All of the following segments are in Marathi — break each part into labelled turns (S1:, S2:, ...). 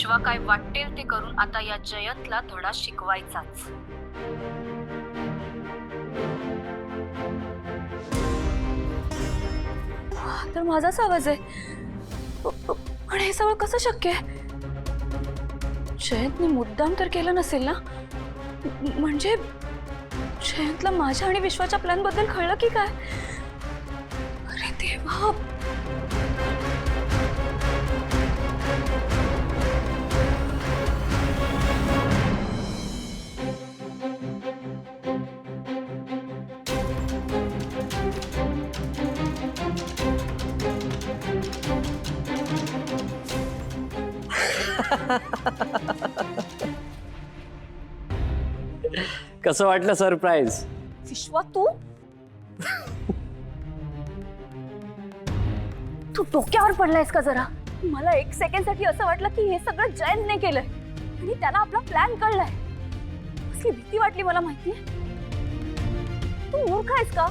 S1: विश्वा काय वाटेल ते करून आता या जयंतला धडा शिकवायचाच. तर माझाच आवाज आहे, पण हे सगळं कसं शक्य आहे? जयंतने मुद्दाम तर केलं नसेल ना? म्हणजे जयंतला माझ्या आणि विश्वाच्या प्लॅन बद्दल कळलं की काय? अरे देवा.
S2: कसं वाटलं सरप्राईज?
S1: विश्वा तू तू डोक्यावर पडलायस का जरा? मला एक सेकंड साठी असं वाटलं की हे सगळं जयंतने केलंय आणि त्याला आपला प्लॅन कळलाय. कसली भीती वाटली मला माहितीये. तू मूर्ख आहेस का?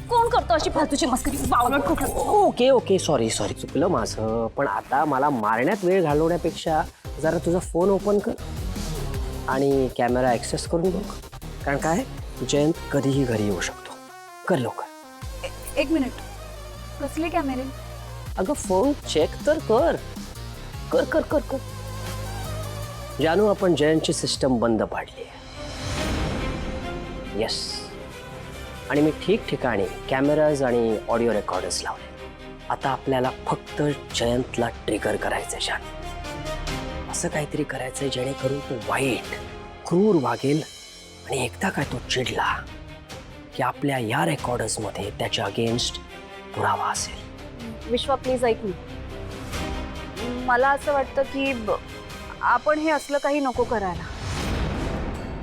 S1: कोण करतो अशी फालतूची मस्करी? बावळट कुठलं.
S2: ओके ओके, सॉरी सॉरी, चुकलं माझं. पण आता मला मारण्यात वेळ घालवण्यापेक्षा जरा तुझा फोन ओपन कर आणि कॅमेरा ॲक्सेस करून बघ. कारण काय, जयंत कधीही घरी येऊ शकतो. कर लवकर.
S1: एक मिनिट, कसले कॅमेरे?
S2: अगं फोन चेक तर कर. कर कर कर कर. जानू, आपण जयंतची सिस्टम बंद पाडली आहे. येस, आणि मी ठिकठिकाणी कॅमेराज आणि ऑडिओ रेकॉर्डर्स लावले. आता आपल्याला फक्त जयंतला ट्रिगर करायचं. जानू, असं काहीतरी करायचंय जेणेकरून तो वाईट क्रूर वागेल आणि एकदा काय तो चिडला की आपल्या या रेकॉर्डर्समध्ये त्याच्या अगेन्स्ट पुरावा असेल.
S1: विश्वा प्लीज ऐक ना. मला असं वाटतं की आपण हे असलं काही नको करायला.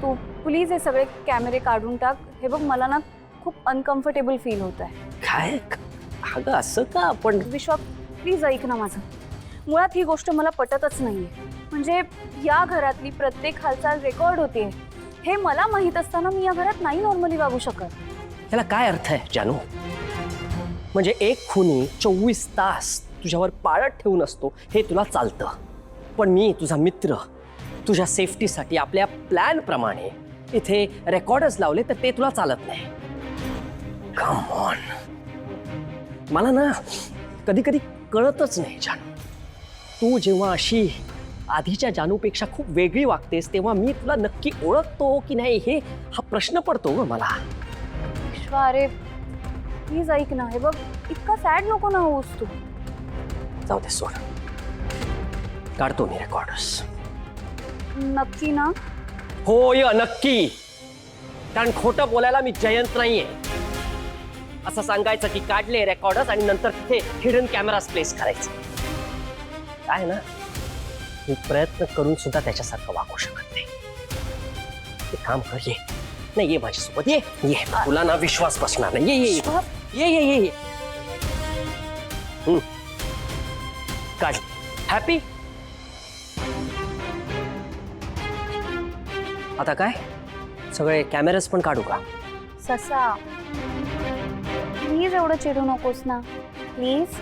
S1: तू प्लीज हे सगळे कॅमेरे काढून टाक. हे बघ, मला ना खूप अनकम्फर्टेबल फील होत आहे.
S2: काय अगं असं का? आपण
S1: विश्वा प्लीज ऐक ना माझं. मुळात ही गोष्ट मला पटतच नाहीये. म्हणजे या घरातली प्रत्येक हालचाल रेकॉर्ड होते हे मला माहीत असताना मी या घरात नाही नॉर्मली वागू शकत.
S2: याला काय अर्थ आहे जानू? म्हणजे एक खुनी 24 तास तुझ्यावर पाळत ठेवून असतो हे तुला चालतं, पण मी तुझा मित्र तुझ्या सेफ्टीसाठी आपल्या प्लॅन प्रमाणे इथे रेकॉर्डर्स लावले तर ते तुला चालत नाही. Come on. मला ना कधी कधी कळतच नाही जानू, तू जेव्हा अशी आधीच्या जानूपेक्षा खूप वेगळी वागतेस तेव्हा मी तुला नक्की ओळखतो की नाही हे हा प्रश्न पडतो ग मला.
S1: विश्वा अरे प्लीज ऐक ना. हे बघ, इतका सॅड नको ना होऊस तू.
S2: जाऊ दे, सोड. काढतो मी रेकॉर्डर्स.
S1: नक्की ना?
S2: होय नक्की. कारण खोटं बोलायला मी जयंत नाहीये. असं सांगायचं की काढले रेकॉर्डर्स आणि नंतर तिथे हिडन कॅमेरास प्लेस करायचे. काय ना, मी प्रयत्न करून सुद्धा त्याच्यासारखं वागू शकत नाही. ते काम कर. ये नाही, ये माझ्यासोबत. ये ये, तुला ना विश्वास बसणार नाही. ये ये ये ये ये ये. काढ. हॅपी? आता काय सगळे कॅमेराज पण काढू का?
S1: ससा प्लीज एवढं चिडू नकोस ना प्लीज.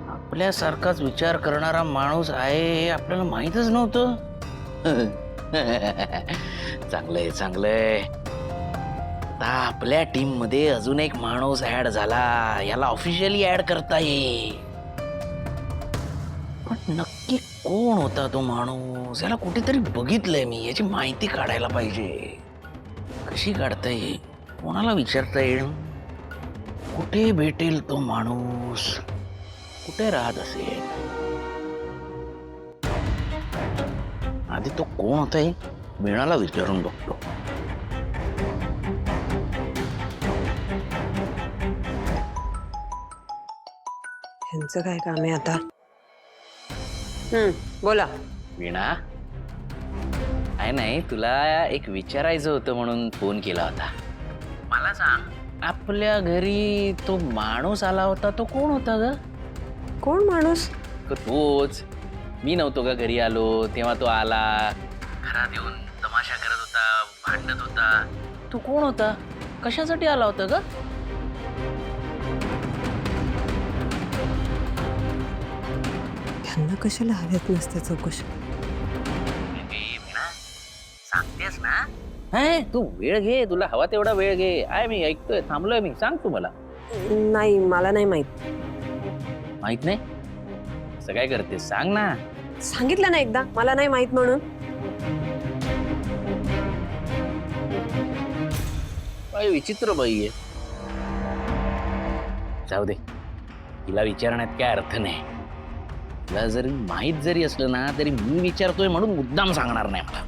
S3: आपल्यासारखाच विचार करणारा माणूस आहे हे आपल्याला माहीतच नव्हतं. चांगलंय चांगलंय. आता आपल्या टीम मध्ये अजून एक माणूस ऍड झाला. याला ऑफिशियली ऍड करता येईल. पण नक्की कोण होता तो माणूस? याला कुठेतरी बघितलंय मी. याची माहिती काढायला पाहिजे. कशी काढता येईल? कोणाला विचारता येईल? कुठे भेटेल तो माणूस? कुठे राहत असेल? आधी तो कोण होता हे वीणाला विचारून बघतो.
S4: ह्यांचं काय काम आहे आता? बोला.
S3: वीणा, काय नाही, तुला एक विचारायचं होतं म्हणून फोन केला होता. मला सांग, आपल्या घरी तो माणूस आला होता तो कोण होता ग?
S4: कोण माणूस?
S3: तोच. मी नव्हतो का घरी आलो तेव्हा तो आला, घरात येऊन तमाशा करत होता, भांडत होता. तू कोण होता? कशासाठी आला होता ग?
S4: ह्यांना कशाला हव्यात नसत्या चौकशी?
S3: सांगतेस ना? हे तू वेळ घे, तुला हवा तेवढा वेळ घे. मी ऐकतोय, थांबलोय मी. सांग तू मला.
S4: नाही, मला नाही माहित.
S3: माहित नाही? असं काय करतेस? सांग ना.
S4: सांगितलं ना एकदा, मला नाही माहित म्हणून.
S3: काय विचित्र बाई आहे. जाऊ दे, तिला विचारण्यात काय अर्थ नाही. तिला जरी माहित जरी असलं ना तरी मी विचारतोय म्हणून मुद्दाम सांगणार नाही मला.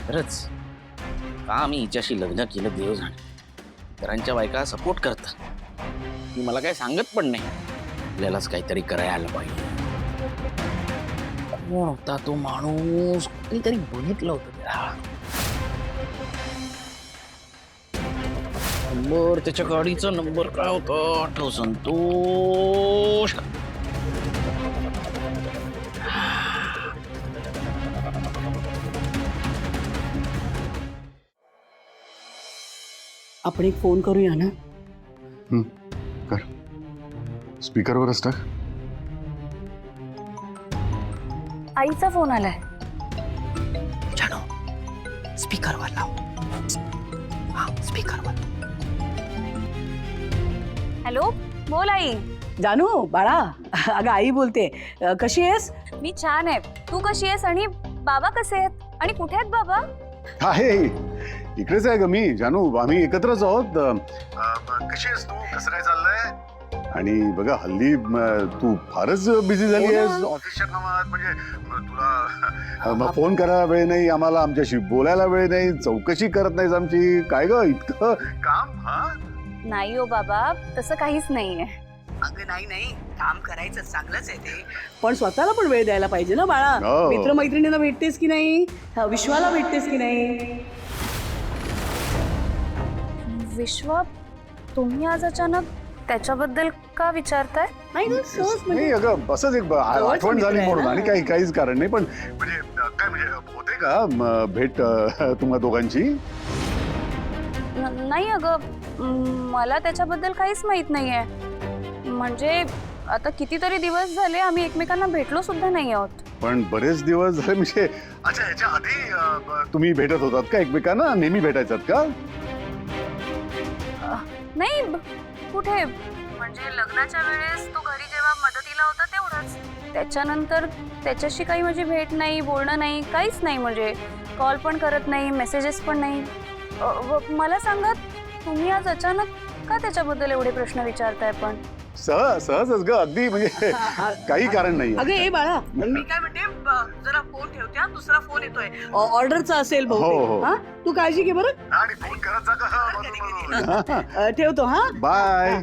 S3: खरंच का मी हिच्याशी लग्न केलं देव जाणे. घरांच्या बायका सपोर्ट करतात, ती मला काय सांगत पण नाही. आपल्यालाच काहीतरी करायला आलं पाहिजे. कोण होता तो माणूस? कोणीतरी बघितलं होतं त्याला. नंबर, त्याच्या गाडीचा नंबर काय होता आठव? संतोष.
S5: आपण एक फोन करूया ना.
S6: कर. स्पीकरवरच टाक.
S1: आईचा फोन आलाय.
S2: जानू, स्पीकरवर लाव. हा, स्पीकरवर.
S1: हॅलो, बोल आई.
S5: जानू बाळा, अगं आई बोलते. कशी आहेस?
S1: मी छान आहे. तू कशी आहेस? आणि बाबा कसे आहेत? आणि कुठे आहेत बाबा?
S6: आहे इकडेच आहे ग मी. जानू, आम्ही एकत्रच आहोत. कशी आहेस तू? कसं काय चाललंय? आणि बघा हल्ली तू फारच बिझी झाली आहेस ऑफिसच्या कामात. म्हणजे तुला फोन करायला वेळ नाही, आम्हाला आमच्याशी बोलायला वेळ नाही, चौकशी करत नाहीस आमची. काय ग इतकं काम? हा,
S1: नाही हो बाबा, तसं काहीच नाहीये.
S5: अगं नाही, काम करायचं चांगलंच आहे ते, पण स्वतःला पण वेळ द्यायला पाहिजे ना बाळा.
S6: हो.
S5: मित्रमैत्रिणींना भेटतेस की नाही? विश्वाला भेटतेस की नाही?
S1: विश्वा, तुम्ही आज अचानक त्याच्याबद्दल का विचारताय?
S5: नाही गं, सहज म्हणजे.
S6: नाही अगं असंच एक आठवण झाली म्हणून. आणि काहीच कारण नाही. पण म्हणजे काय म्हणजे होते का भेट तुम्हा दोघांची?
S1: नाही अगं, मला त्याच्याबद्दल काहीच माहित नाहीये. म्हणजे आता कितीतरी दिवस झाले आम्ही एकमेकांना भेटलो सुद्धा नाही आहोत.
S6: पण बरेच दिवस झाले. म्हणजे अच्छा, ह्याच्या आधी तुम्ही भेटत होतात का एकमेकांना? नेहमी भेटायचात का?
S1: नाही, कुठे. म्हणजे लग्नाच्या वेळेस तो घरी जेव्हा मदतीला होता तेवढाच. त्याच्यानंतर त्याच्याशी काही माझी भेट नाही, बोलणं नाही, काहीच नाही. म्हणजे कॉल पण करत नाही, मेसेजेस पण नाही. मला सांगा, तुम्ही आज अचानक का त्याच्याबद्दल एवढे प्रश्न विचारताय? पण
S6: सहजच ग, अगदी म्हणजे काही कारण नाही.
S5: अगं ए बाळा, मी काय म्हणते, जरा फोन ठेवते. दुसरा फोन येतोय, ऑर्डरचा असेल
S6: हो.
S5: बहुतेक. हा, तू काळजी घे बरं.
S6: आणि फोन करत जा.
S5: ठेवतो. हा,
S6: बाय.